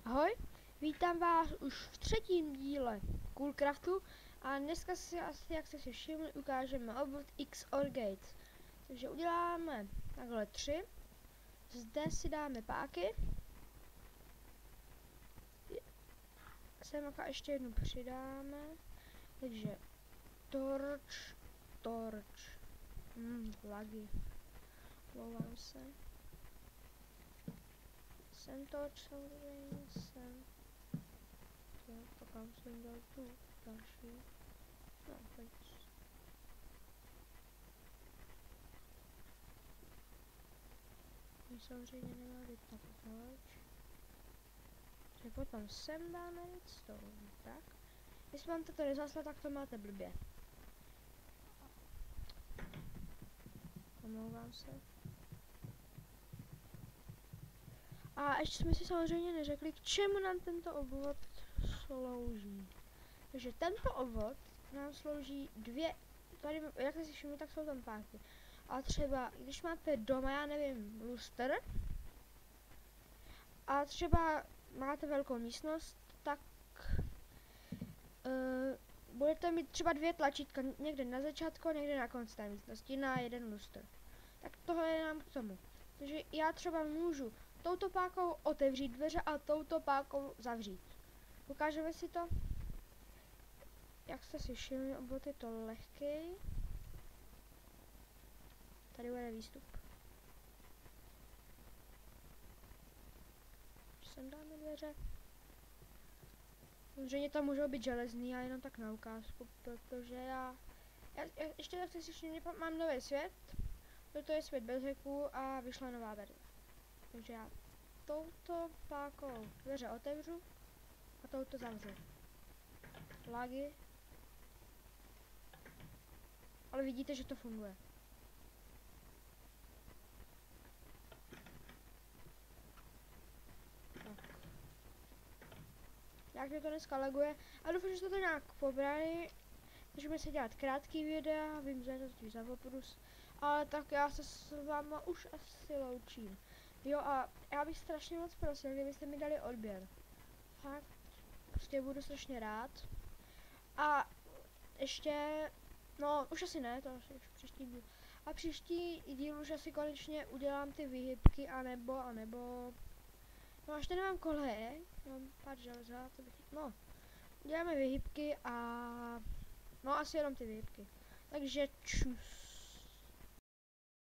Ahoj, vítám vás už v třetím díle Coolcraftu a dneska si asi, jak jste si všimli, ukážeme obvod XOR Gates. Takže uděláme takhle 3, zde si dáme páky, sem ještě jednu přidáme, takže torch, lagy, mluvám se. Sem torch samozřejmě, sem. To kam jsem dal tu další. No, teď. My samozřejmě nemá být tak torch. Takže potom sem dáme redstone, tak. Jestli vám toto nezasla, tak to máte blbě. Omlouvám se. A ještě jsme si samozřejmě neřekli, k čemu nám tento obvod slouží. Takže tento obvod nám slouží tady, jak si všimli, tak jsou tam páky. A třeba, když máte doma, já nevím, lustr, a třeba máte velkou místnost, tak budete mít třeba 2 tlačítka, někde na začátku, někde na konci té místnosti, na jeden lustr. Tak tohle je nám k tomu. Takže já třeba můžu touto pákou otevřít dveře a touto pákou zavřít. Ukážeme si to. Jak jste si všimli, obvod je to lehký. Tady bude výstup. Sem dáme dveře. Samozřejmě tam můžou být železný, ale jenom tak na ukázku, protože já ještě tak jste si všimli, mám nový svět. Toto je svět bez heků a vyšla nová verze. Takže já touto pákou dveře otevřu a touto zavřu. Lagy. Ale vidíte, že to funguje. Tak. Jak to dneska laguje. A doufám, že jste to nějak pobrali. Můžeme si dělat krátký videa, vím, že je to spíš za oprus. Ale tak já se s váma už asi loučím. Jo, a já bych strašně moc prosil, kdybyste mi dali odběr. Fakt, prostě budu strašně rád. A ještě, no už asi ne, to asi příští díl. A příští díl už asi konečně udělám ty výhybky, anebo, no ještě nemám koleje, mám pár železa, to bych, no, uděláme výhybky a, no asi jenom ty výhybky. Takže čus.